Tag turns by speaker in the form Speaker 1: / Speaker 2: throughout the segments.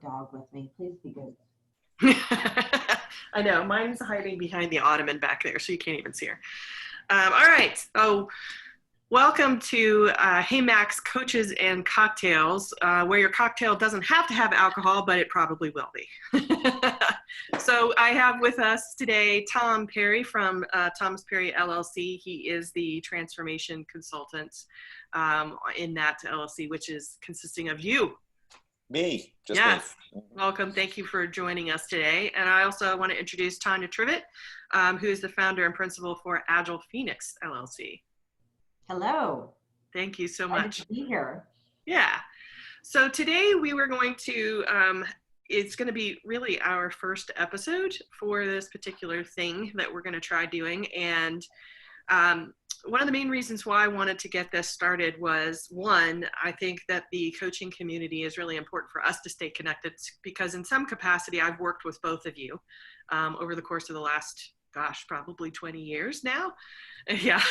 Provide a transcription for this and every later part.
Speaker 1: dog with me. Please be good.
Speaker 2: I know. Mine's hiding behind the ottoman back there, so you can't even see her. All right. So welcome to Heymac's Coaches and Cocktails, where your cocktail doesn't have to have alcohol, but it probably will be. So I have with us today Tom Perry from Thomas Perry LLC. He is the transformation consultant in that LLC, which is consisting of you.
Speaker 3: Me. Just
Speaker 2: yes.
Speaker 3: Me.
Speaker 2: Welcome. Thank you for joining us today. And I also want to introduce Tonia Trivett, who is the founder and principal for Agile Phoenix LLC.
Speaker 1: Hello.
Speaker 2: Thank you so
Speaker 1: Glad
Speaker 2: much.
Speaker 1: to be here.
Speaker 2: Yeah. So today we were going to, it's going to be really our first episode for this particular thing that we're going to try doing. And one of the main reasons why I wanted to get this started was, one, I think that the coaching community is really important for us to stay connected, because in some capacity I've worked with both of you over the course of the last, gosh, probably 20 years now. Yeah.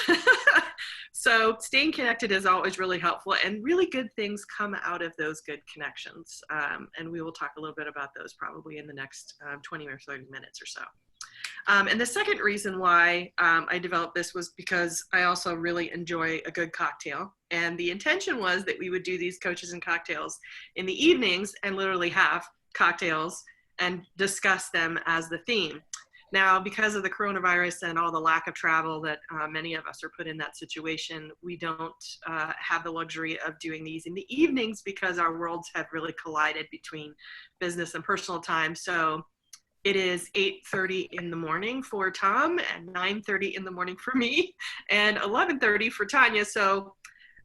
Speaker 2: So staying connected is always really helpful, and really good things come out of those good connections. And we will talk a little bit about those probably in the next 20 or 30 minutes or so. And the second reason why I developed this was because I also really enjoy a good cocktail. And the intention was that we would do these coaches and cocktails in the evenings and literally have cocktails and discuss them as the theme. Now, because of the coronavirus and all the lack of travel that many of us are put in that situation, we don't have the luxury of doing these in the evenings because our worlds have really collided between business and personal time. So it is 8:30 in the morning for Tom and 9:30 in the morning for me and 11:30 for Tonia. So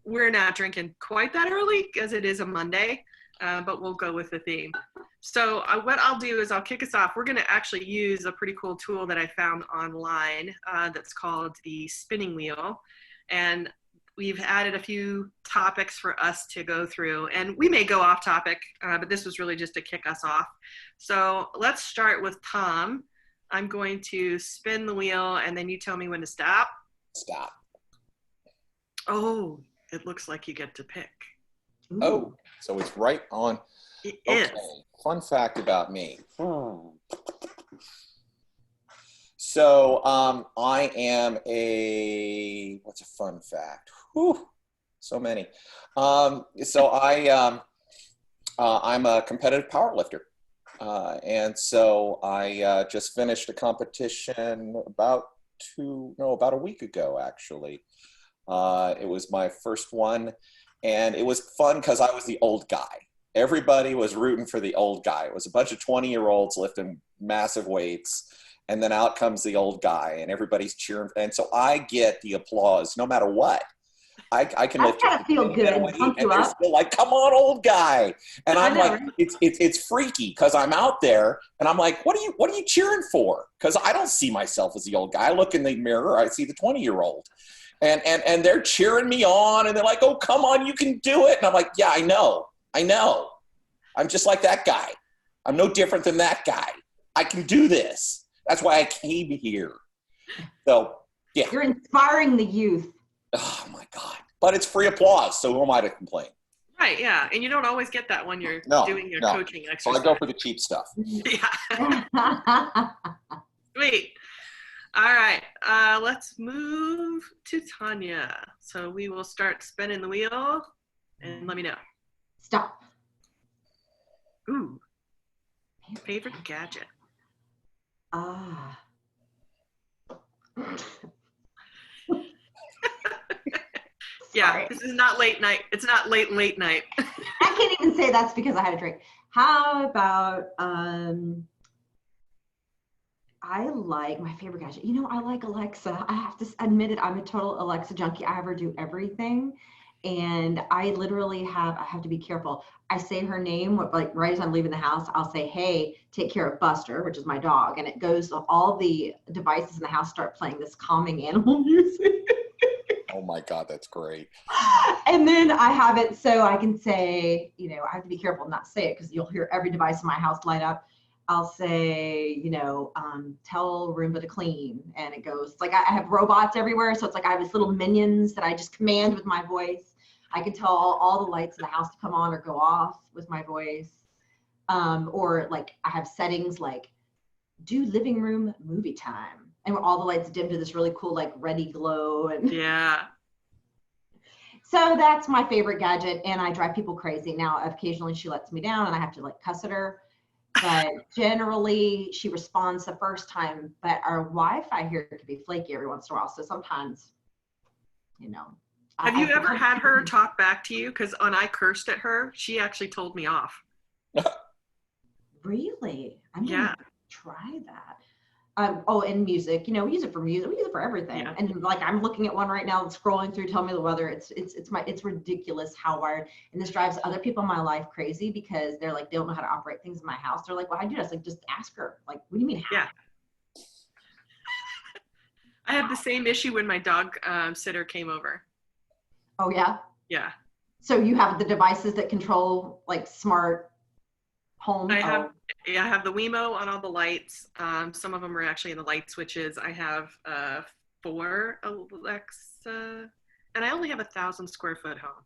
Speaker 2: we're not drinking quite that early because it is a Monday, but we'll go with the theme. So what I'll do is I'll kick us off. We're going to actually use a pretty cool tool that I found online that's called the spinning wheel. And we've added a few topics for us to go through. And we may go off topic, but this was really just to kick us off. So let's start with Tom. I'm going to spin the wheel, and then you tell me when to stop.
Speaker 3: Stop.
Speaker 2: Oh, it looks like you get to pick.
Speaker 1: Ooh.
Speaker 3: Oh, so it's right on.
Speaker 2: It
Speaker 3: Okay.
Speaker 2: is.
Speaker 3: Fun fact about me. So I am what's a fun fact? Whew, so many. I'm a competitive powerlifter. And so I just finished a competition about a week ago, actually. It was my first one, and it was fun because I was the old guy. Everybody was rooting for the old guy. It was a bunch of 20-year-olds lifting massive weights, and then out comes the old guy, and everybody's cheering. And so I get the applause no matter what. I can lift.
Speaker 1: That's gotta feel good.
Speaker 3: And they're still like, "Come on, old guy!" And I'm like, it's freaky because I'm out there, and I'm like, "What are you cheering for?" Because I don't see myself as the old guy. I look in the mirror, I see the 20-year-old. And they're cheering me on, and they're like, "Oh, come on, you can do it." And I'm like, "Yeah, I know. I'm just like that guy. I'm no different than that guy. I can do this. That's why I came here." So, yeah.
Speaker 1: You're inspiring the youth.
Speaker 3: Oh, my God. But it's free applause, so who am I to complain?
Speaker 2: Right, yeah. And you don't always get that when you're doing your coaching exercise.
Speaker 3: So I go for the cheap stuff.
Speaker 2: Yeah. Sweet. All right, let's move to Tonia. So we will start spinning the wheel, and let me know.
Speaker 1: Stop.
Speaker 2: Ooh, favorite gadget.
Speaker 1: Ah.
Speaker 2: Yeah,
Speaker 1: Sorry.
Speaker 2: this is not late night. It's not late night.
Speaker 1: I can't even say that's because I had a drink. How about, I like my favorite gadget. I like Alexa. I have to admit it. I'm a total Alexa junkie. I have her do everything. And I literally I have to be careful. I say her name, like right as I'm leaving the house, I'll say, "Hey, take care of Buster," which is my dog. And it goes, all the devices in the house start playing this calming animal music.
Speaker 3: Oh my God, that's great.
Speaker 1: And then I have it so I can say, I have to be careful not to say it because you'll hear every device in my house light up. I'll say, tell Roomba to clean. And it goes, like I have robots everywhere. So it's like I have these little minions that I just command with my voice. I can tell all the lights in the house to come on or go off with my voice. Or like I have settings like do living room movie time, and where all the lights dim to this really cool like ready glow. And
Speaker 2: Yeah.
Speaker 1: so that's my favorite gadget, and I drive people crazy. Now occasionally she lets me down and I have to like cuss at her, but generally she responds the first time. But our Wi-Fi here could be flaky every once in a while, so sometimes, you know.
Speaker 2: Have you ever had her talk back to you? Because when I cursed at her, she actually told me off.
Speaker 1: Really? I'm
Speaker 2: Yeah.
Speaker 1: gonna try that. Oh, and music, we use it for music. We use it for everything.
Speaker 2: Yeah.
Speaker 1: And like I'm looking at one right now, scrolling through, tell me the weather. It's ridiculous how wired. And this drives other people in my life crazy because they're like, they don't know how to operate things in my house. They're like, well, I do this. Like, just ask her. Like, what do you mean? How?
Speaker 2: Yeah. I had the same issue when my dog sitter came over.
Speaker 1: Oh yeah.
Speaker 2: Yeah.
Speaker 1: So you have the devices that control like smart home.
Speaker 2: I have the Wemo on all the lights. Some of them are actually in the light switches. I have 4 Alexa, and I only have 1,000 square foot home.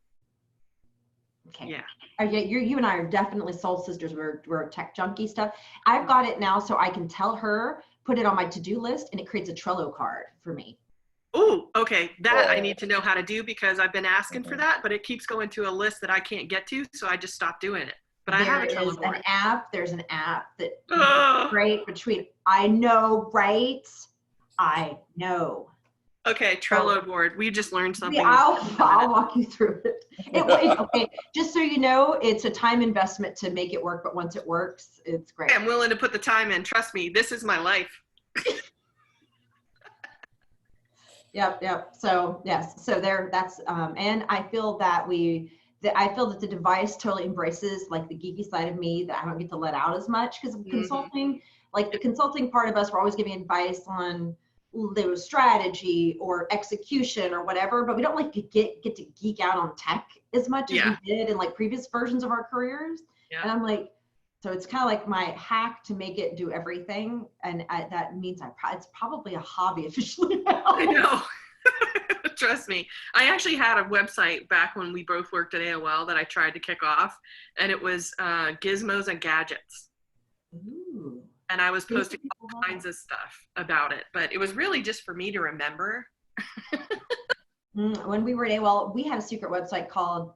Speaker 1: Okay.
Speaker 2: Yeah.
Speaker 1: Yeah, you and I are definitely soul sisters. We're tech junkie stuff. I've got it now, so I can tell her, put it on my to-do list, and it creates a Trello card for me.
Speaker 2: Oh, okay. That I need to know how to do because I've been asking for that, but it keeps going to a list that I can't get to, so I just stopped doing it. But I have a Trello board.
Speaker 1: There's an app that great between. I know, right? I know.
Speaker 2: Okay, Trello board. We just learned something.
Speaker 1: I'll walk you through it. Okay, just so you know, it's a time investment to make it work, but once it works, it's great.
Speaker 2: I'm willing to put the time in. Trust me, this is my life.
Speaker 1: Yep. So yes, so that's and I feel that the device totally embraces like the geeky side of me that I don't get to let out as much because of consulting. Like the consulting part of us, we're always giving advice on the strategy or execution or whatever, but we don't like get to geek out on tech as much as we did in like previous versions of our careers. Yeah. And I'm like, so it's kind of like my hack to make it do everything, and that means it's probably a hobby officially now.
Speaker 2: I know. Trust me. I actually had a website back when we both worked at AOL that I tried to kick off, and it was gizmos and gadgets.
Speaker 1: Ooh.
Speaker 2: And I was posting all kinds of stuff about it, but it was really just for me to remember.
Speaker 1: When we were at AOL, we had a secret website called,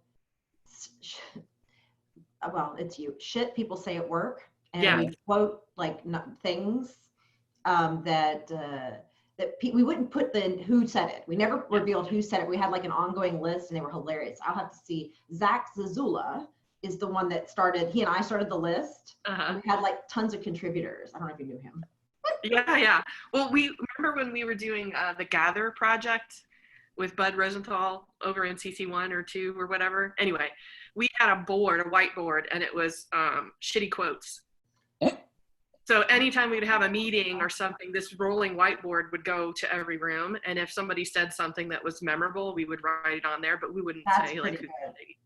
Speaker 1: well, it's shit people say at work, and we quote like things that we wouldn't put who said it. We never revealed who said it. We had like an ongoing list, and they were hilarious. I'll have to see. Zach Zazula is the one that started. He and I started the list. And we had like tons of contributors. I don't know if you knew him.
Speaker 2: Yeah. Well, we remember when we were doing the Gather project with Bud Rosenthal over in CC1 or 2 or whatever. Anyway, we had a whiteboard, and it was shitty quotes. So anytime we'd have a meeting or something, this rolling whiteboard would go to every room. And if somebody said something that was memorable, we would write it on there, but we wouldn't say like who's the lady.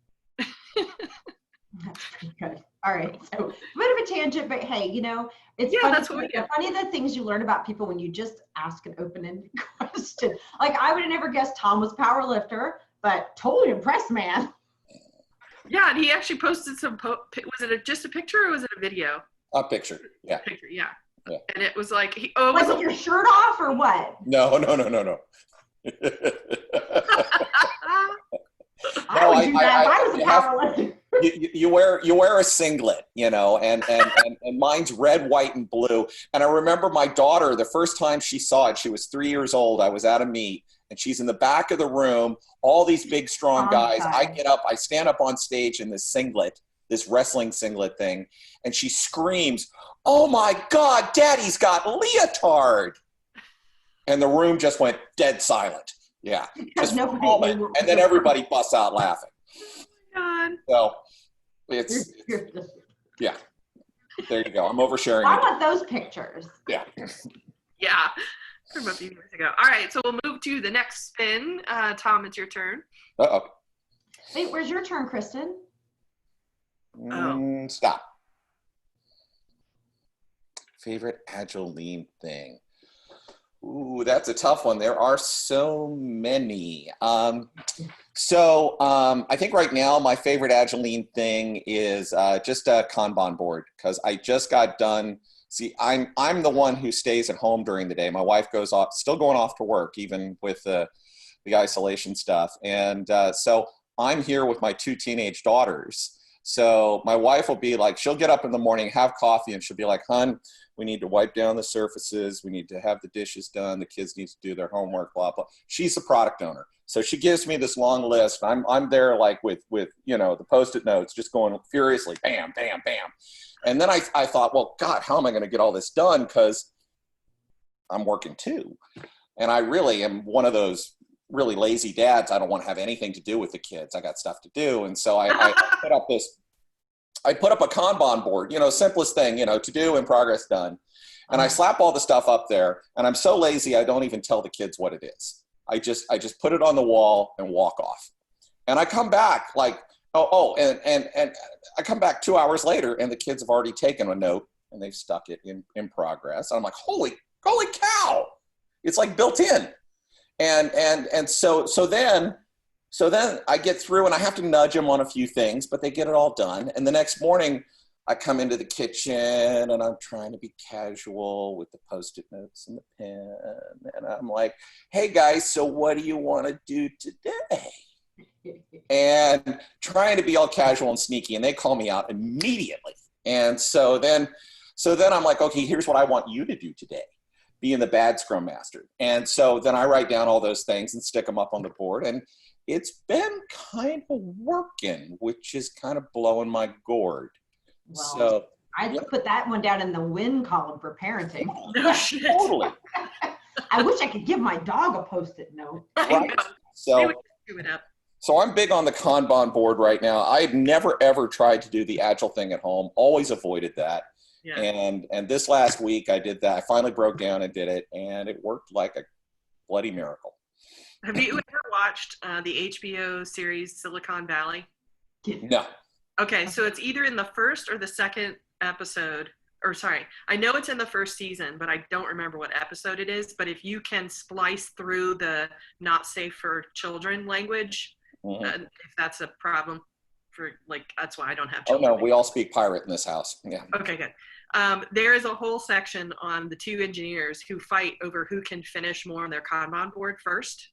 Speaker 1: That's pretty good. All right. So a bit of a tangent, but hey, it's funny.
Speaker 2: That's what we do.
Speaker 1: Funny the things you learn about people when you just ask an open-ended question. Like I would have never guessed Tom was a power lifter, but totally impressed, man.
Speaker 2: Yeah, and he actually posted some. Was it just a picture or was it a video?
Speaker 3: A picture. Yeah.
Speaker 2: Picture. Yeah. And it was like
Speaker 1: was it your shirt off or what?
Speaker 3: No.
Speaker 1: I would do that if I was a power lifter.
Speaker 3: You wear a singlet, and mine's red, white, and blue. And I remember my daughter, the first time she saw it, she was 3 years old. I was at a meet, and she's in the back of the room, all these big, strong guys. I get up, I stand up on stage in this singlet, this wrestling singlet thing, and she screams, "Oh my God, Daddy's got leotard." And the room just went dead silent. Yeah. Just for a moment. And then everybody busts out laughing.
Speaker 2: God.
Speaker 3: So yeah. There you go. I'm oversharing.
Speaker 1: I want those pictures.
Speaker 3: Yeah.
Speaker 2: Yeah. From a few years ago. All right. So we'll move to the next spin. Tom, it's your turn.
Speaker 3: Uh-oh.
Speaker 1: Wait, where's your turn, Kristen?
Speaker 3: Stop. Favorite agile lean thing. Ooh, that's a tough one. There are so many. I think right now my favorite Agilene thing is just a Kanban board, because I just got done. See, I'm the one who stays at home during the day. My wife goes off, still going off to work, even with the isolation stuff. And so I'm here with my 2 teenage daughters. So my wife will be like, she'll get up in the morning, have coffee, and she'll be like, "Hun, we need to wipe down the surfaces. We need to have the dishes done. The kids need to do their homework, blah, blah." She's the product owner. So she gives me this long list. I'm there like with the Post-it notes, just going furiously, bam, bam, bam. And then I thought, well, God, how am I going to get all this done? Because I'm working too. And I really am one of those really lazy dads. I don't want to have anything to do with the kids. I got stuff to do. And so I put up a Kanban board, simplest thing, to do, in progress, done. And I slap all the stuff up there, and I'm so lazy I don't even tell the kids what it is. I just put it on the wall and walk off. And I come back like, and I come back 2 hours later, and the kids have already taken a note and they've stuck it in progress. And I'm like, holy cow. It's like built in. And so then I get through, and I have to nudge them on a few things, but they get it all done. And the next morning I come into the kitchen, and I'm trying to be casual with the Post-it notes and the pen. And I'm like, "Hey guys, so what do you want to do today?" And trying to be all casual and sneaky, and they call me out immediately. And so then I'm like, "Okay, here's what I want you to do today," being the bad Scrum Master. And so then I write down all those things and stick them up on the board. And it's been kind of working, which is kind of blowing my gourd.
Speaker 1: Well,
Speaker 3: so
Speaker 1: I'd put that one down in the win column for parenting.
Speaker 2: No shit.
Speaker 3: Totally.
Speaker 1: I wish I could give my dog a Post-it note.
Speaker 3: Right. So I'm big on the Kanban board right now. I've never, ever tried to do the Agile thing at home. Always avoided that. Yeah. And this last week I did that. I finally broke down and did it, and it worked like a bloody miracle.
Speaker 2: Have you ever watched the HBO series Silicon Valley?
Speaker 3: No.
Speaker 2: Okay, so it's either in the first or the second episode, or sorry, I know it's in the first season, but I don't remember what episode it is. But if you can splice through the not safe for children language, if that's a problem for, like, that's why I don't have children.
Speaker 3: Oh no, we all speak pirate in this house. Yeah.
Speaker 2: Okay, good. There is a whole section on the 2 engineers who fight over who can finish more on their Kanban board first.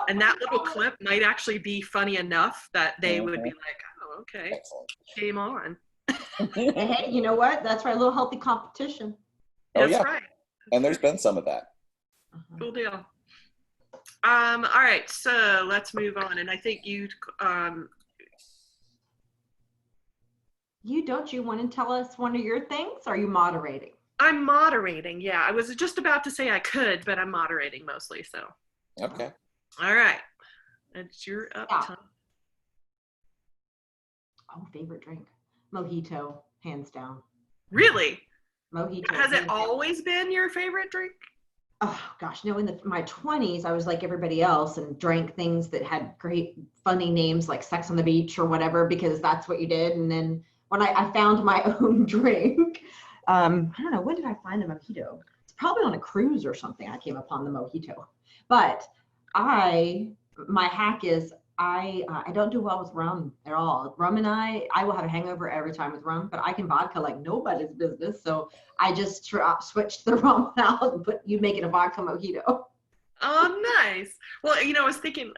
Speaker 2: And that little clip might actually be funny enough that they would be like, "Oh, okay, excellent. Game on."
Speaker 1: Hey, you know what? That's right, a little healthy competition.
Speaker 2: That's right.
Speaker 3: And there's been some of that.
Speaker 2: Cool deal. All right, so let's move on. And I think you
Speaker 1: don't you want to tell us one of your things? Or are you moderating?
Speaker 2: I'm moderating, yeah. I was just about to say I could, but I'm moderating mostly, so.
Speaker 3: Okay.
Speaker 2: All right. It's your up time.
Speaker 1: Oh, favorite drink. Mojito, hands down.
Speaker 2: Really?
Speaker 1: Mojito.
Speaker 2: Has it always been your favorite drink?
Speaker 1: Oh gosh, no, in my 20s, I was like everybody else and drank things that had great funny names like Sex on the Beach or whatever, because that's what you did. And then when I found my own drink, I don't know, when did I find the mojito? It's probably on a cruise or something. I came upon the mojito. But my hack is I don't do well with rum at all. Rum and I will have a hangover every time with rum, but I can vodka like nobody's business. So I just switched the rum out and you make it a vodka mojito.
Speaker 2: Oh, nice. Well, I was thinking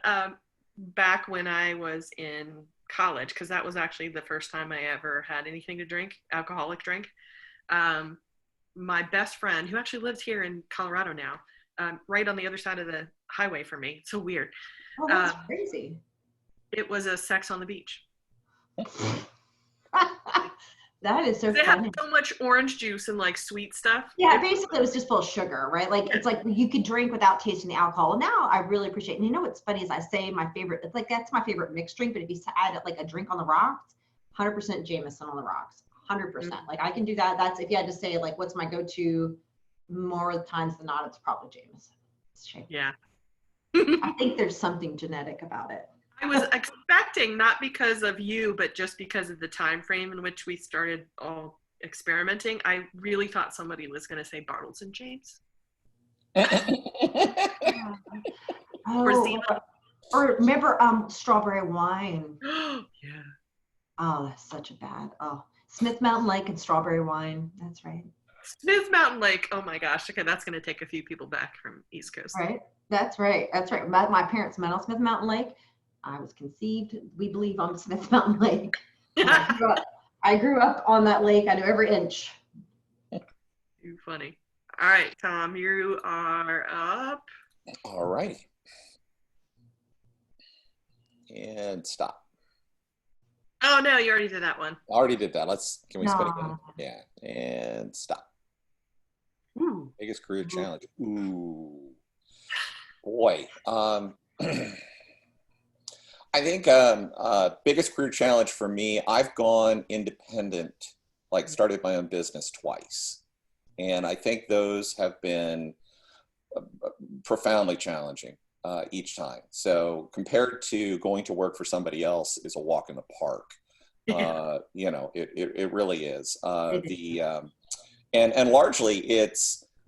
Speaker 2: back when I was in college, because that was actually the first time I ever had anything to drink, alcoholic drink. My best friend, who actually lives here in Colorado now, right on the other side of the highway from me. It's so weird.
Speaker 1: Oh, that's crazy.
Speaker 2: It was a Sex on the Beach.
Speaker 1: That is so funny.
Speaker 2: They had so much orange juice and like sweet stuff.
Speaker 1: Yeah, basically it was just full of sugar, right? Like it's like you could drink without tasting the alcohol. Now I really appreciate it. And what's funny is I say my favorite, it's like that's my favorite mixed drink, but if you add like a drink on the rocks, 100% Jameson on the rocks. 100%. Mm-hmm. Like I can do that. That's if you had to say like what's my go-to, more times than not, it's probably Jameson.
Speaker 2: Yeah.
Speaker 1: I think there's something genetic about it.
Speaker 2: I was expecting, not because of you, but just because of the time frame in which we started all experimenting. I really thought somebody was going to say Bartles and James.
Speaker 1: Yeah.
Speaker 2: Or
Speaker 1: Oh,
Speaker 2: Zima.
Speaker 1: or remember strawberry wine.
Speaker 2: Yeah.
Speaker 1: Oh, that's such a bad. Oh, Smith Mountain Lake and strawberry wine. That's right.
Speaker 2: Smith Mountain Lake. Oh my gosh. Okay, that's going to take a few people back from East Coast.
Speaker 1: Right. That's right. That's right. My parents met on Smith Mountain Lake. I was conceived, we believe, on Smith Mountain Lake. And I grew up on that lake. I knew every inch.
Speaker 2: Too funny. All right, Tom, you are up.
Speaker 3: All righty. And stop.
Speaker 2: Oh no, you already did that one.
Speaker 3: I already did that. Can we spin again?
Speaker 1: No.
Speaker 3: Yeah. And stop.
Speaker 1: Ooh.
Speaker 3: Biggest career challenge. Ooh. Boy. I think biggest career challenge for me, I've gone independent, like started my own business twice. And I think those have been profoundly challenging each time. So compared to going to work for somebody else is a walk in the park. You know, it really is. And largely I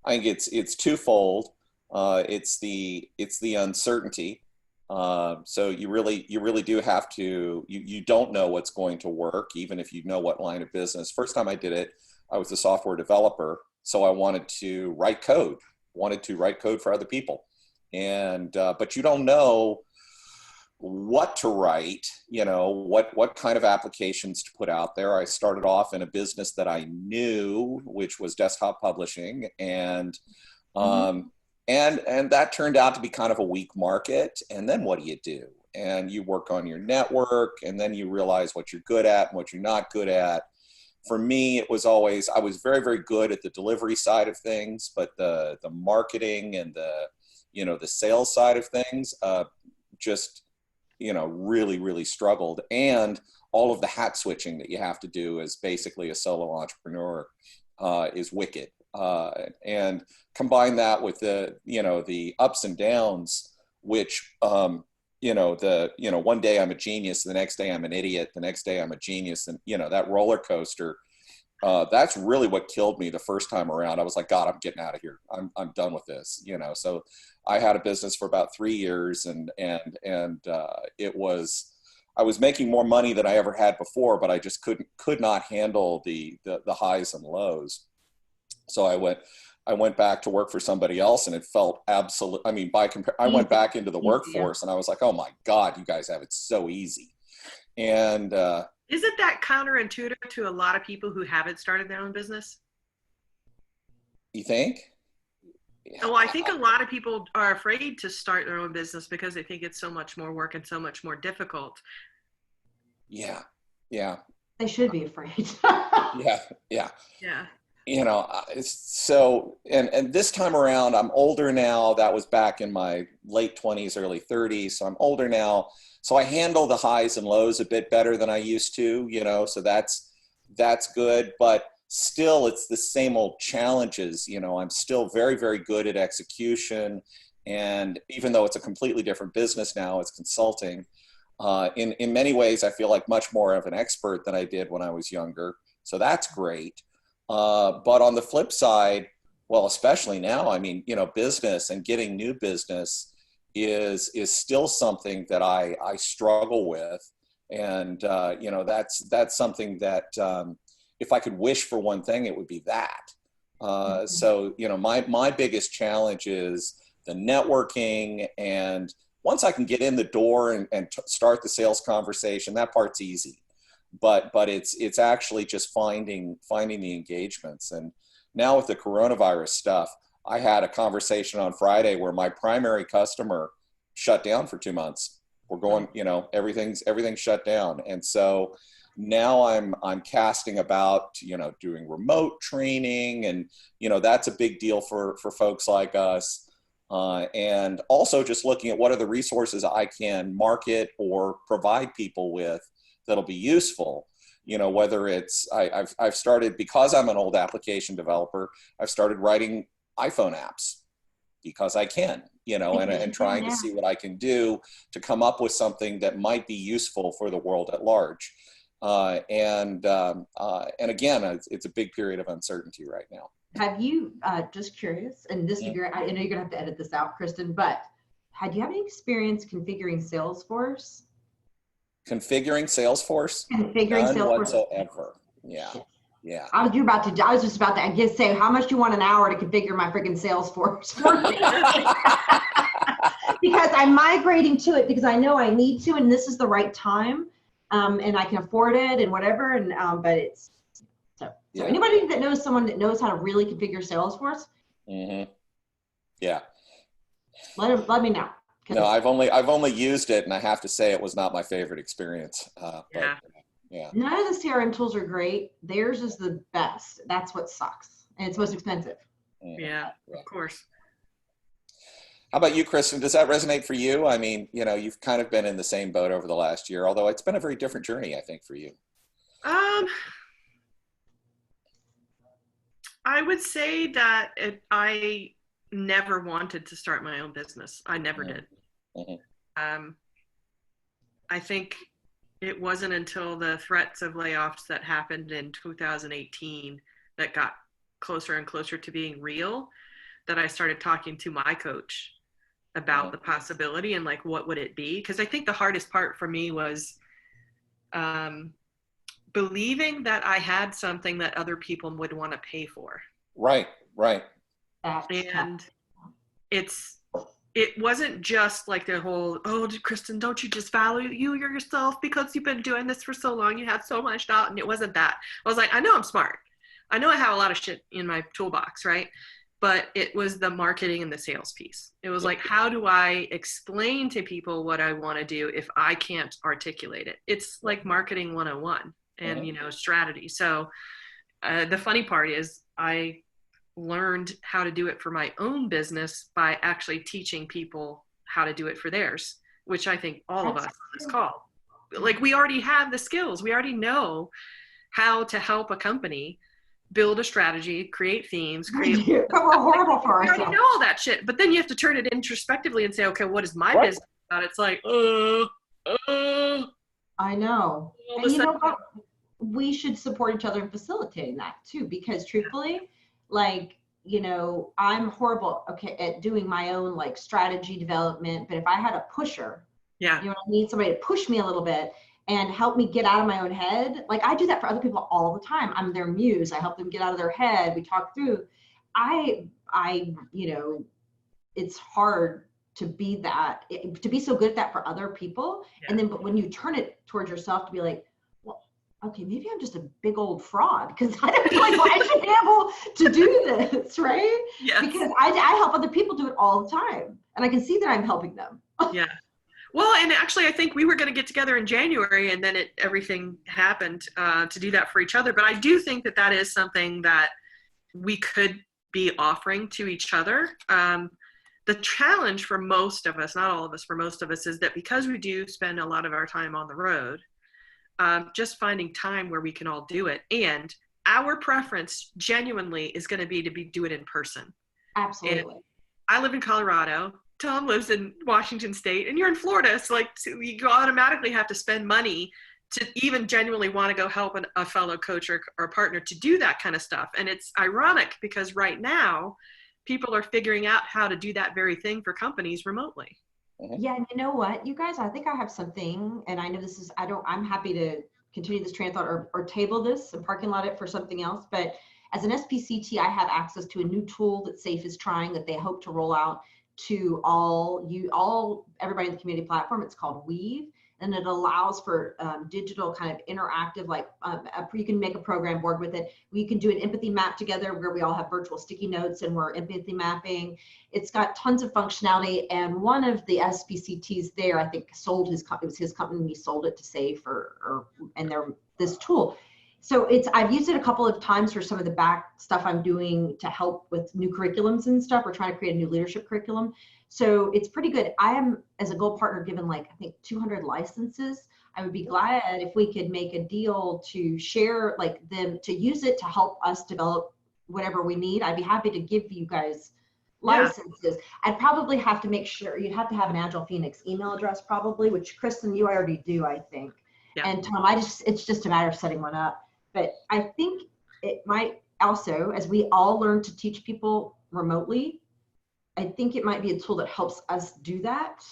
Speaker 3: think it's twofold. It's the uncertainty. So you really do have to, you don't know what's going to work, even if you know what line of business. First time I did it, I was a software developer. So I wanted to write code for other people. And, but you don't know what to write, you know, what kind of applications to put out there. I started off in a business that I knew, which was desktop publishing. And that turned out to be kind of a weak market. And then what do? And you work on your network, and then you realize what you're good at and what you're not good at. For me, it was always, I was very, very good at the delivery side of things, but the marketing and the sales side of things just, really, really struggled. And all of the hat switching that you have to do as basically a solo entrepreneur is wicked. And combine that with the ups and downs, which, one day I'm a genius, the next day I'm an idiot, the next day I'm a genius. And, that roller coaster, that's really what killed me the first time around. I was like, God, I'm getting out of here. I'm done with this, so I had a business for about 3 years and I was making more money than I ever had before, but I just could not handle the highs and lows. So I went back to work for somebody else, and it felt absolute. I mean, I went back into the workforce, and I was like, oh my God, you guys have it so easy. And
Speaker 2: isn't that counterintuitive to a lot of people who haven't started their own business?
Speaker 3: You think?
Speaker 2: Well, I think a lot of people are afraid to start their own business because they think it's so much more work and so much more difficult.
Speaker 3: Yeah.
Speaker 1: They should be afraid.
Speaker 3: Yeah.
Speaker 2: Yeah.
Speaker 3: And this time around, I'm older now. That was back in my late 20s, early 30s. So I'm older now. So I handle the highs and lows a bit better than I used to, so that's good. But still, it's the same old challenges. I'm still very, very good at execution. And even though it's a completely different business now, it's consulting. In many ways, I feel like much more of an expert than I did when I was younger. So that's great. But on the flip side, well, especially now, I mean, business and getting new business is still something that I struggle with. And, that's something that if I could wish for one thing, it would be that. So, my biggest challenge is the networking. And once I can get in the door and start the sales conversation, that part's easy. But it's actually just finding the engagements. And now with the coronavirus stuff, I had a conversation on Friday where my primary customer shut down for 2 months. We're going, everything's shut down. And so now I'm casting about, doing remote training, and, that's a big deal for folks like us. And also just looking at what are the resources I can market or provide people with that'll be useful. Whether it's, I've started, because I'm an old application developer, I've started writing iPhone apps because I can, and trying to see what I can do to come up with something that might be useful for the world at large. And again, it's a big period of uncertainty right now.
Speaker 1: Have you, just curious, and this,
Speaker 3: Yeah.
Speaker 1: I know you're gonna have to edit this out, Kristen, but had you have any experience configuring Salesforce?
Speaker 3: Configuring Salesforce?
Speaker 1: Configuring
Speaker 3: None
Speaker 1: Salesforce?
Speaker 3: whatsoever. Yeah.
Speaker 1: Shit.
Speaker 3: Yeah.
Speaker 1: I was just about to, I guess, say, how much do you want an hour to configure my freaking Salesforce for me? Because I'm migrating to it because I know I need to, and this is the right time, and I can afford it and whatever. And but it's so
Speaker 3: Yeah.
Speaker 1: anybody that knows someone that knows how to really configure Salesforce,
Speaker 3: Yeah.
Speaker 1: let me know.
Speaker 3: No, I've only used it, and I have to say it was not my favorite experience.
Speaker 2: Yeah.
Speaker 3: But yeah.
Speaker 1: None of the CRM tools are great. Theirs is the best. That's what sucks, and it's most expensive.
Speaker 2: Yeah, of course.
Speaker 3: How about you, Kristen? Does that resonate for you? I mean, you've kind of been in the same boat over the last year, although it's been a very different journey, I think, for you.
Speaker 2: I would say that I never wanted to start my own business. I never did. I think it wasn't until the threats of layoffs that happened in 2018 that got closer and closer to being real that I started talking to my coach about the possibility and like, what would it be? Because I think the hardest part for me was believing that I had something that other people would want to pay for.
Speaker 3: Right.
Speaker 2: And it wasn't just like the whole, oh, Kristen, don't you just value yourself because you've been doing this for so long, you have so much doubt. And it wasn't that. I was like, I know I'm smart. I know I have a lot of shit in my toolbox, right? But it was the marketing and the sales piece. It was like, how do I explain to people what I want to do if I can't articulate it? It's like marketing 101 and, strategy. So the funny part is I learned how to do it for my own business by actually teaching people how to do it for theirs, which I think all of us on this call, like we already have the skills. We already know how to help a company build a strategy, create themes,
Speaker 1: We're horrible for ourselves.
Speaker 2: We already know all that shit, but then you have to turn it introspectively and say, okay, what is my business about? It's like,
Speaker 1: I know. And you know what? We should support each other in facilitating that too, because truthfully, like, I'm horrible at doing my own like strategy development, but if I had a pusher, I need somebody to push me a little bit and help me get out of my own head. Like I do that for other people all the time. I'm their muse. I help them get out of their head. We talk through. It's hard to be to be so good at that for other people. And then, but when you turn it towards yourself to be like, well, okay, maybe I'm just a big old fraud because I don't feel like I should be able to do this, right?
Speaker 2: Yes.
Speaker 1: Because I help other people do it all the time. And I can see that I'm helping them.
Speaker 2: Yeah. Well, and actually, I think we were going to get together in January, and then everything happened to do that for each other. But I do think that is something that we could be offering to each other. The challenge for most of us, not all of us, for most of us, is that because we do spend a lot of our time on the road, just finding time where we can all do it. And our preference genuinely is going to be do it in person.
Speaker 1: Absolutely.
Speaker 2: And I live in Colorado. Tom lives in Washington State, and you're in Florida. So you automatically have to spend money to even genuinely want to go help a fellow coach or partner to do that kind of stuff. And it's ironic because right now people are figuring out how to do that very thing for companies remotely.
Speaker 1: Yeah. And you know what, you guys, I think I have something, and I know this is, I'm happy to continue this train of thought or table this and parking lot it for something else. But as an SPCT, I have access to a new tool that SAFE is trying that they hope to roll out to everybody in the community platform. It's called Weave, and it allows for digital kind of interactive, like you can make a program board with it. We can do an empathy map together where we all have virtual sticky notes and we're empathy mapping. It's got tons of functionality, and one of the SPCTs there, I think, sold it was his company, and he sold it to SAFE this tool. So I've used it a couple of times for some of the back stuff I'm doing to help with new curriculums and stuff. We're trying to create a new leadership curriculum. So it's pretty good. I am, as a Gold partner, given I think 200 licenses. I would be glad if we could make a deal to share them, to use it to help us develop whatever we need. I'd be happy to give you guys licenses. I'd probably have to make sure you'd have to have an Agile Phoenix email address probably, which Kristen, you already do, I think. Yeah. And Tom, it's just a matter of setting one up. But I think also, as we all learn to teach people remotely, I think it might be a tool that helps us do that.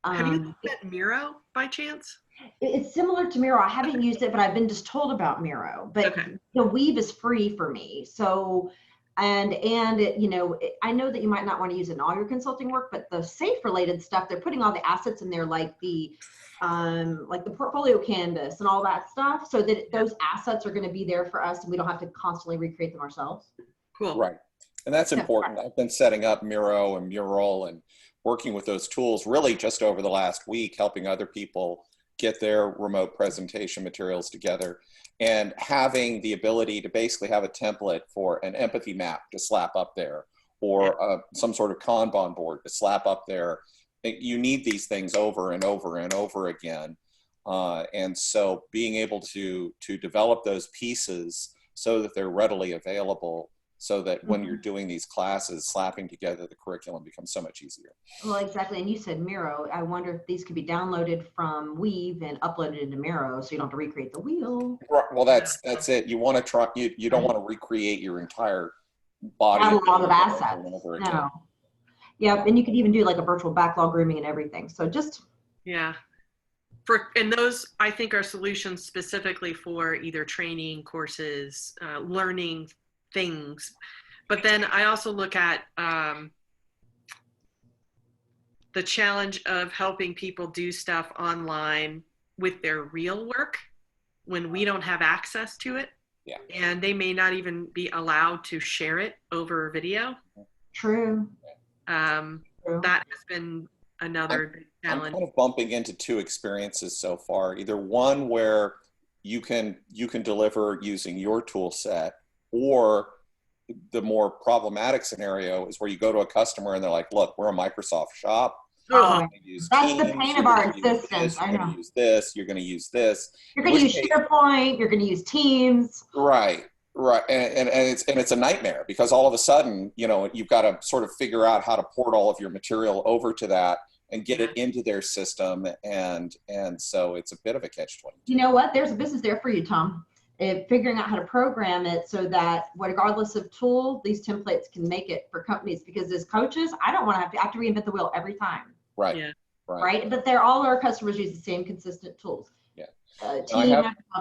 Speaker 2: Have you looked at Miro by chance?
Speaker 1: It's similar to Miro. I haven't used it, but I've been just told about Miro. But the Weave is free for me. So, and you know, I know that you might not want to use it in all your consulting work, but the SAFE related stuff, they're putting all the assets in there, like the portfolio canvas and all that stuff, so that those assets are going to be there for us, and we don't have to constantly recreate them ourselves.
Speaker 2: Cool.
Speaker 3: Right. And that's important. I've been setting up Miro and Mural and working with those tools really just over the last week, helping other people get their remote presentation materials together, and having the ability to basically have a template for an empathy map to slap up there, or some sort of Kanban board to slap up there. You need these things over and over and over again. And so being able to develop those pieces so that they're readily available, so that when you're doing these classes, slapping together the curriculum becomes so much easier.
Speaker 1: Well, exactly. And you said Miro. I wonder if these could be downloaded from Weave and uploaded into Miro, so you don't have to recreate the wheel.
Speaker 3: Right. Well, that's it. You want to try. You don't want to recreate your entire body
Speaker 1: Catalog of assets.
Speaker 3: No.
Speaker 1: Yeah, and you could even do like a virtual backlog grooming and everything. So just
Speaker 2: and those, I think, are solutions specifically for either training courses, learning things. But then I also look at the challenge of helping people do stuff online with their real work when we don't have access to it.
Speaker 3: Yeah.
Speaker 2: And they may not even be allowed to share it over video.
Speaker 1: True.
Speaker 2: That has been another challenge.
Speaker 3: I'm kind of bumping into two experiences so far. Either one where you can deliver using your tool set, or the more problematic scenario is where you go to a customer and they're like, look, we're a Microsoft shop.
Speaker 1: Oh, that's the pain of our existence.
Speaker 3: You're going to use this. You're going to use this.
Speaker 1: You're going to use SharePoint. You're going to use Teams.
Speaker 3: Right. And it's a nightmare, because all of a sudden, you know, you've got to sort of figure out how to port all of your material over to that and get it into their system. And so it's a bit of a catch-22.
Speaker 1: You know what? There's a business there for you, Tom. Figuring out how to program it so that regardless of tool, these templates can make it for companies. Because as coaches, I don't want to have to reinvent the wheel every time.
Speaker 3: Right.
Speaker 2: Yeah.
Speaker 1: Right. But all our customers use the same consistent tools.
Speaker 3: Yeah.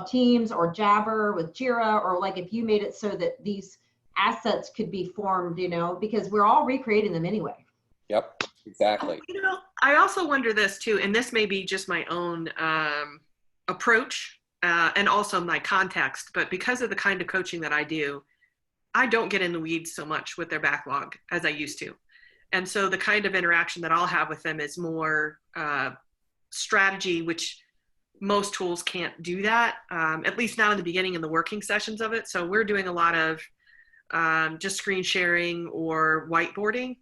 Speaker 1: Teams or Jabber with Jira, or like if you made it so that these assets could be formed, you know, because we're all recreating them anyway.
Speaker 3: Yep. Exactly.
Speaker 2: You know, I also wonder this too, and this may be just my own approach and also my context, but because of the kind of coaching that I do, I don't get in the weeds so much with their backlog as I used to. And so the kind of interaction that I'll have with them is more strategy, which most tools can't do that, at least not in the beginning in the working sessions of it. So we're doing a lot of just screen sharing or whiteboarding.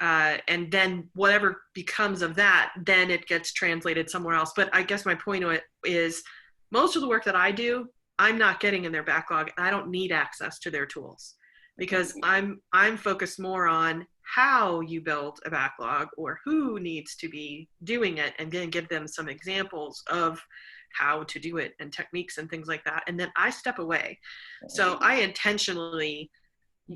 Speaker 2: And then whatever becomes of that, then it gets translated somewhere else. But I guess my point of it is most of the work that I do, I'm not getting in their backlog. I don't need access to their tools, because I'm focused more on how you build a backlog or who needs to be doing it, and then give them some examples of how to do it and techniques and things like that. And then I step away. So I intentionally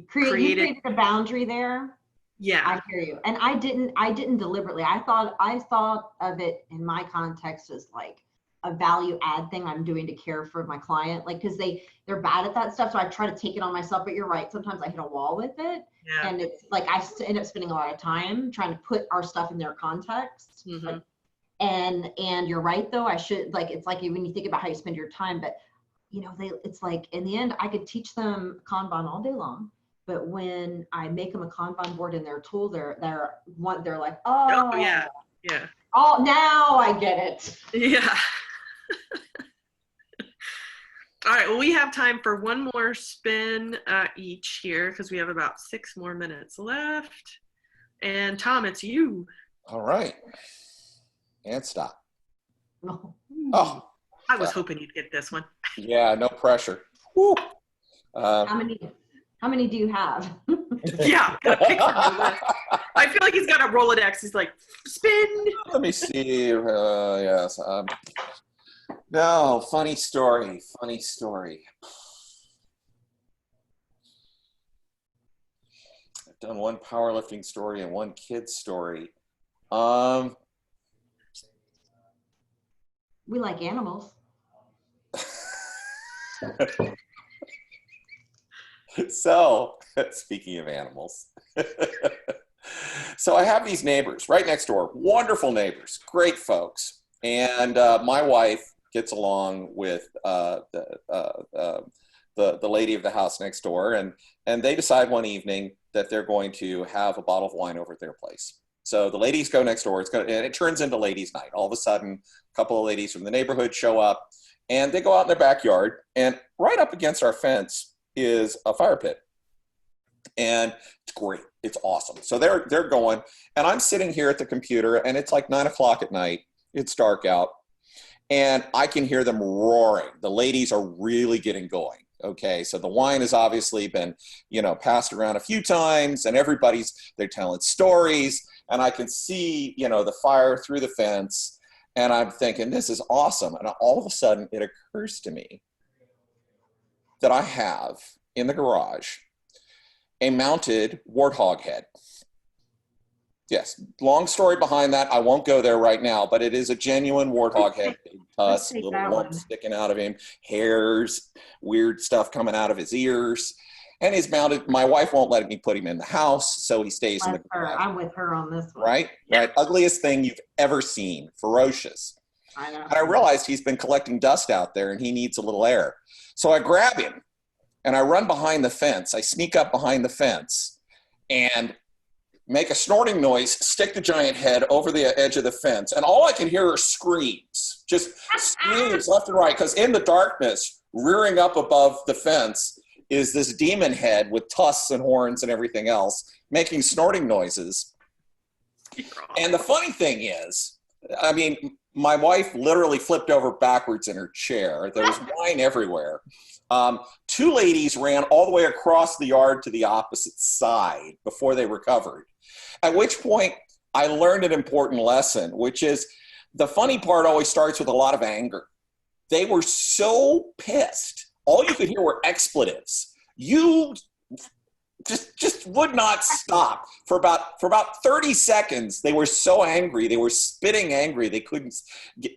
Speaker 1: created a boundary there.
Speaker 2: Yeah,
Speaker 1: I hear you. And I didn't deliberately. I thought of it in my context as like a value add thing I'm doing to care for my client, like, because they're bad at that stuff. So I try to take it on myself, but you're right. Sometimes I hit a wall with it.
Speaker 2: Yeah.
Speaker 1: And it's like, I end up spending a lot of time trying to put our stuff in their context.
Speaker 2: Mm-hmm.
Speaker 1: Like, and you're right though. I should, like, it's like when you think about how you spend your time, but you know, it's like in the end, I could teach them Kanban all day long. But when I make them a Kanban board in their tool, they're like, oh
Speaker 2: yeah.
Speaker 1: Oh, now I get it.
Speaker 2: Yeah. All right. Well, we have time for one more spin each here, because we have about 6 more minutes left. And Tom, it's you.
Speaker 3: All right. And stop.
Speaker 1: Oh.
Speaker 3: Oh.
Speaker 2: I was hoping you'd get this one.
Speaker 3: Yeah. No pressure. Woo.
Speaker 1: How many do you have?
Speaker 2: Yeah. I feel like he's got a Rolodex. He's like, spin.
Speaker 3: Let me see. Yes. No, funny story. I've done one powerlifting story and one kid story. Um,
Speaker 1: We like animals.
Speaker 3: So, speaking of animals, so I have these neighbors right next door, wonderful neighbors, great folks. And my wife gets along with the lady of the house next door, and they decide one evening that they're going to have a bottle of wine over at their place. So the ladies go next door. And it turns into ladies' night. All of a sudden, a couple of ladies from the neighborhood show up, and they go out in their backyard. And right up against our fence is a fire pit, and it's great. It's awesome. So they're going, and I'm sitting here at the computer, and it's like 9 o'clock at night. It's dark out, and I can hear them roaring. The ladies are really getting going. Okay, so the wine has obviously been, passed around a few times, and they're telling stories, and I can see, the fire through the fence, and I'm thinking, this is awesome. And all of a sudden, it occurs to me that I have in the garage a mounted warthog head. Yes, long story behind that. I won't go there right now, but it is a genuine warthog head, big tusk, little lumps sticking out of him, hairs, weird stuff coming out of his ears. And he's mounted. My wife won't let me put him in the house, so he stays in the garage.
Speaker 1: I'm with her on this one.
Speaker 3: Right? Right. Ugliest thing you've ever seen. Ferocious.
Speaker 1: I know.
Speaker 3: And I realized he's been collecting dust out there and he needs a little air. So I grab him and I run behind the fence. I sneak up behind the fence and make a snorting noise, stick the giant head over the edge of the fence, and all I can hear are screams, just screams left and right, because in the darkness, rearing up above the fence is this demon head with tusks and horns and everything else, making snorting noises. And the funny thing is, my wife literally flipped over backwards in her chair. There was wine everywhere. Two ladies ran all the way across the yard to the opposite side before they recovered. At which point, I learned an important lesson, which is the funny part always starts with a lot of anger. They were so pissed. All you could hear were expletives. You just would not stop. For about 30 seconds, they were so angry. They were spitting angry. They couldn't.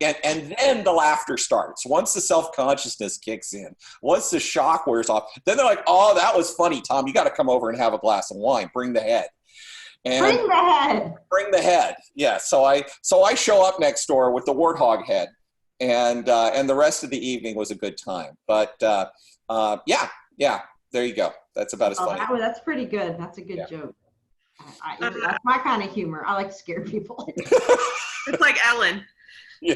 Speaker 3: And then the laughter starts. Once the self-consciousness kicks in, once the shock wears off, then they're like, oh, that was funny, Tom. You got to come over and have a glass of wine. Bring the head. And
Speaker 1: bring the head.
Speaker 3: Bring the head. Yeah. So I show up next door with the warthog head, and the rest of the evening was a good time. But yeah. There you go. That's about as funny.
Speaker 1: That's pretty good. That's a good joke. That's my kind of humor. I like to scare people.
Speaker 2: It's like Ellen.
Speaker 3: Yeah.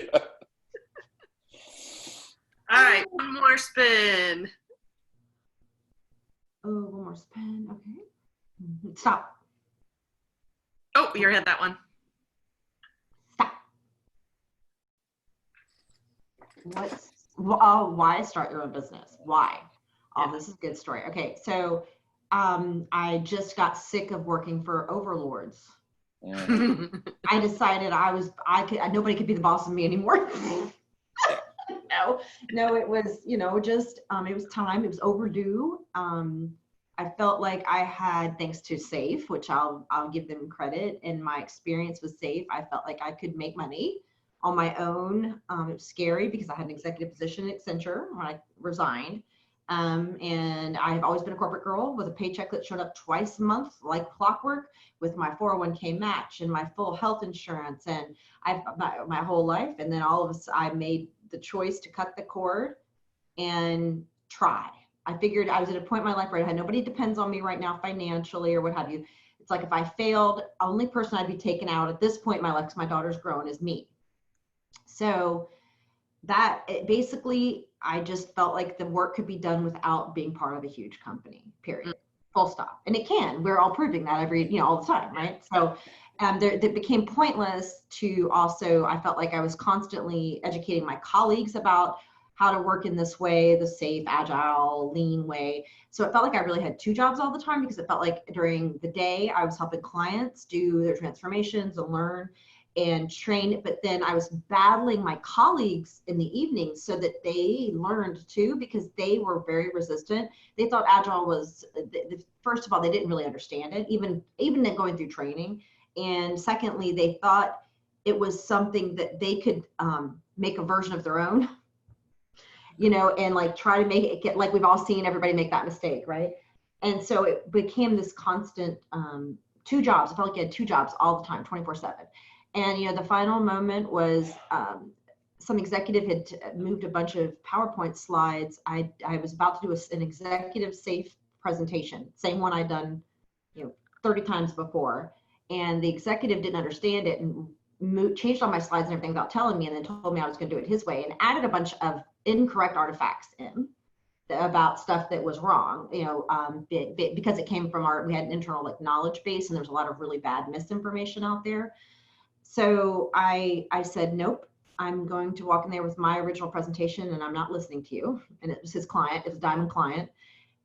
Speaker 2: All right, one more spin.
Speaker 1: Oh, one more spin. Okay. Stop.
Speaker 2: Oh, you already had that one.
Speaker 1: Stop. Why start your own business? Why? Oh, this is a good story. Okay, so I just got sick of working for overlords. I decided nobody could be the boss of me anymore. No, it was, it was time. It was overdue. I felt like I had, thanks to SAFE, which I'll give them credit, and my experience with SAFE, I felt like I could make money on my own. It was scary because I had an executive position at Accenture when I resigned. And I've always been a corporate girl with a paycheck that showed up twice a month, like clockwork, with my 401k match and my full health insurance, and my whole life. And then all of a sudden, I made the choice to cut the cord and try. I figured I was at a point in my life where I had nobody depends on me right now financially or what have you. It's like if I failed, only person I'd be taken out at this point in my life, because my daughter's grown, is me. So basically, I just felt like the work could be done without being part of a huge company, period. Full stop. And it can. We're all proving that all the time, right? So it became pointless to also, I felt like I was constantly educating my colleagues about how to work in this way, the safe, agile, lean way. So it felt like I really had two jobs all the time, because it felt like during the day I was helping clients do their transformations and learn. and train. But then I was battling my colleagues in the evenings so that they learned too, because they were very resistant. They thought agile was, first of all, they didn't really understand it, even going through training. And secondly, they thought it was something that they could make a version of their own, and like try to make it get, like we've all seen everybody make that mistake, right? And so it became this constant 2 jobs. I felt like I had 2 jobs all the time, 24/7. And the final moment was some executive had moved a bunch of PowerPoint slides. I was about to do an executive safe presentation, same one I'd done 30 times before, and the executive didn't understand it and changed all my slides and everything without telling me, and then told me I was going to do it his way and added a bunch of incorrect artifacts in about stuff that was wrong, because it came from we had an internal like knowledge base, and there's a lot of really bad misinformation out there. So I said, nope, I'm going to walk in there with my original presentation and I'm not listening to you. And it was his client, it was a Diamond client,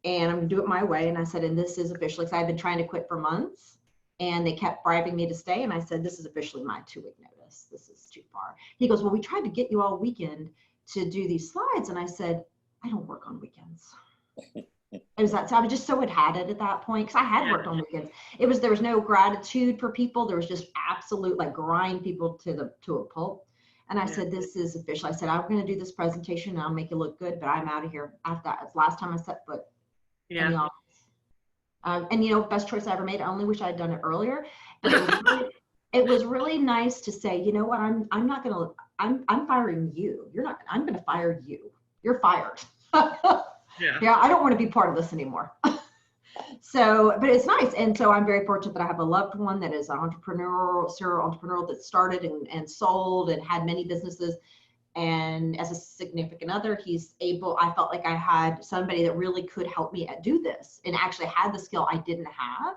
Speaker 1: and I'm gonna do it my way. And I said, and this is officially, because I've been trying to quit for months and they kept bribing me to stay. And I said, this is officially my 2-week notice. This is too far. He goes, well, we tried to get you all weekend to do these slides. And I said, I don't work on weekends. It was that, so I was just so had it at that point, because I had worked on weekends. There was no gratitude for people. There was just absolute like grind people to a pulp. And I said, this is official. I said, I'm going to do this presentation and I'll make it look good, but I'm out of here after that. It's the last time I set foot in the office. And best choice I ever made. I only wish I had done it earlier. But it was really nice to say, you know what, I'm firing you. I'm going to fire you. You're fired. Yeah, I don't want to be part of this anymore. So, but it's nice. And so I'm very fortunate that I have a loved one that is an serial entrepreneur that started and sold and had many businesses. And as a significant other, I felt like I had somebody that really could help me do this and actually had the skill I didn't have.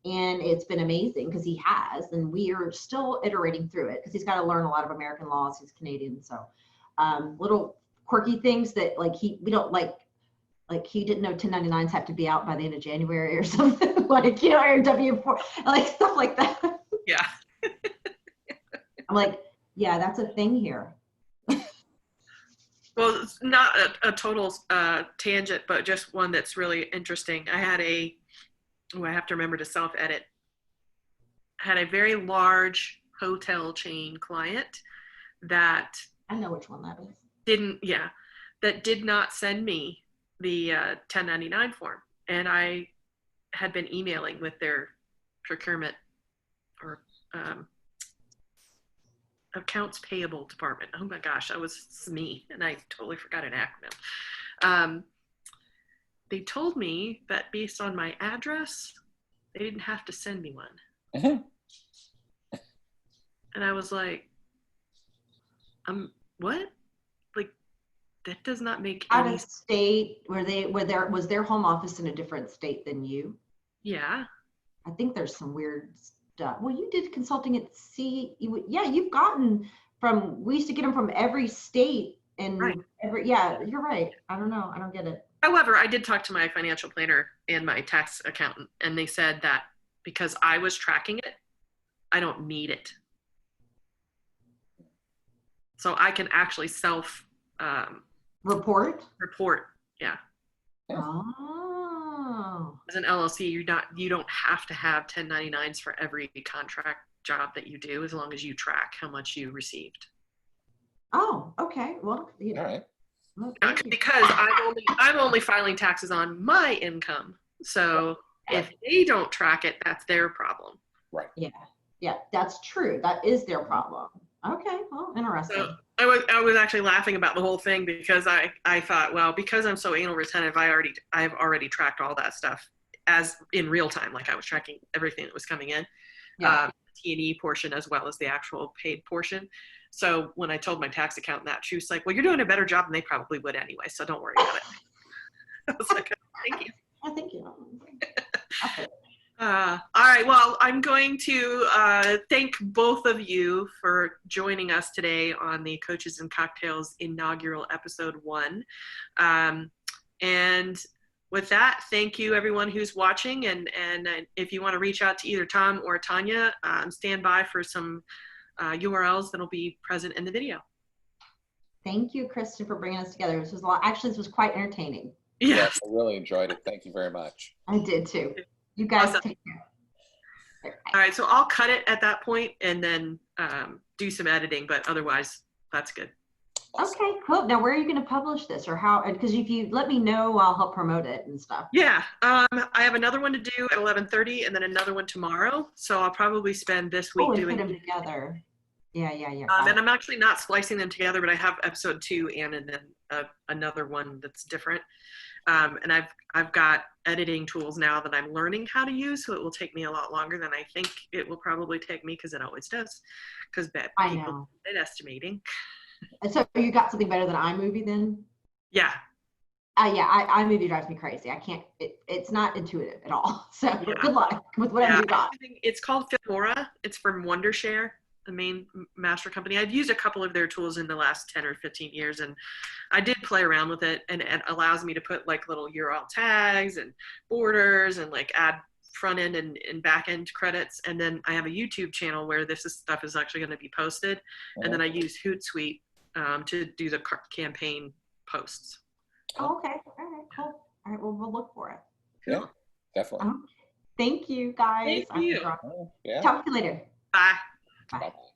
Speaker 1: And it's been amazing because he has, and we are still iterating through it because he's got to learn a lot of American laws. He's Canadian. So little quirky things that we don't like he didn't know 1099s have to be out by the end of January or something, or W4, like stuff like that.
Speaker 2: Yeah.
Speaker 1: I'm like, yeah, that's a thing here.
Speaker 2: Well, it's not a total tangent, but just one that's really interesting. I had I have to remember to self-edit. I had a very large hotel chain client that
Speaker 1: I know which one that is.
Speaker 2: That did not send me the 1099 form, and I had been emailing with their procurement or accounts payable department. Oh my gosh, that was me, and I totally forgot an acronym. They told me that based on my address, they didn't have to send me one. Mm-hmm. And I was like, what? That does not make
Speaker 1: out
Speaker 2: any
Speaker 1: of state. Was their home office in a different state than you?
Speaker 2: Yeah.
Speaker 1: I think there's some weird stuff. Well, you did consulting at you've gotten we used to get them from every state and
Speaker 2: right.
Speaker 1: You're right. I don't know. I don't get it.
Speaker 2: However, I did talk to my financial planner and my tax accountant, and they said that because I was tracking it, I don't need it. So I can actually report. Yeah.
Speaker 1: Oh.
Speaker 2: As an LLC, you don't have to have 1099s for every contract job that you do, as long as you track how much you received.
Speaker 1: Oh, okay. Well,
Speaker 3: all right.
Speaker 1: Well,
Speaker 2: because I'm only filing taxes on my income. So if they don't track it, that's their problem.
Speaker 3: Right.
Speaker 1: Yeah, that's true. That is their problem. Okay, well, interesting.
Speaker 2: So I was actually laughing about the whole thing because I thought, well, because I'm so anal retentive, I've already tracked all that stuff as in real time. Like I was tracking everything that was coming in, T&E portion as well as the actual paid portion. So when I told my tax accountant that, she was like, well, you're doing a better job than they probably would anyway, so don't worry about it. I was like, thank you.
Speaker 1: Oh, thank you. Okay.
Speaker 2: All right, well, I'm going to thank both of you for joining us today on the Coaches and Cocktails inaugural episode 1. And with that, thank you everyone who's watching. And if you want to reach out to either Tom or Tonia, stand by for some URLs that'll be present in the video.
Speaker 1: Thank you, Kristen, for bringing us together. This was a lot. Actually, this was quite entertaining.
Speaker 2: Yeah.
Speaker 3: Yes, I really enjoyed it. Thank you very much.
Speaker 1: I did too. You guys
Speaker 2: Awesome.
Speaker 1: take care.
Speaker 2: All right, so I'll cut it at that point and then do some editing, but otherwise that's good.
Speaker 1: Okay, cool. Now, where are you going to publish this, or how? Because if you let me know, I'll help promote it and stuff.
Speaker 2: Yeah, I have another one to do at 11:30 and then another one tomorrow. So I'll probably spend this week doing
Speaker 1: put them together. Yeah.
Speaker 2: and I'm actually not splicing them together, but I have episode 2 and then another one that's different. And I've got editing tools now that I'm learning how to use, so it will take me a lot longer than I think it will probably take me, because it always does. Because people did estimating.
Speaker 1: And so you got something better than iMovie then?
Speaker 2: Yeah.
Speaker 1: iMovie drives me crazy. I can't. It's not intuitive at all. So good luck with whatever you got.
Speaker 2: It's called Filmora. It's from Wondershare, the main master company. I've used a couple of their tools in the last 10 or 15 years, and I did play around with it, and it allows me to put like little URL tags and borders and like add front end and back end credits. And then I have a YouTube channel where stuff is actually going to be posted. And then I use Hootsuite to do the campaign posts.
Speaker 1: Oh, okay. All right, cool. All right, well, we'll look for it.
Speaker 3: Yeah, definitely.
Speaker 1: Thank you, guys.
Speaker 2: Thank you.
Speaker 3: Yeah.
Speaker 1: Talk to you later.
Speaker 2: Bye.
Speaker 1: Bye.
Speaker 3: Bye-bye.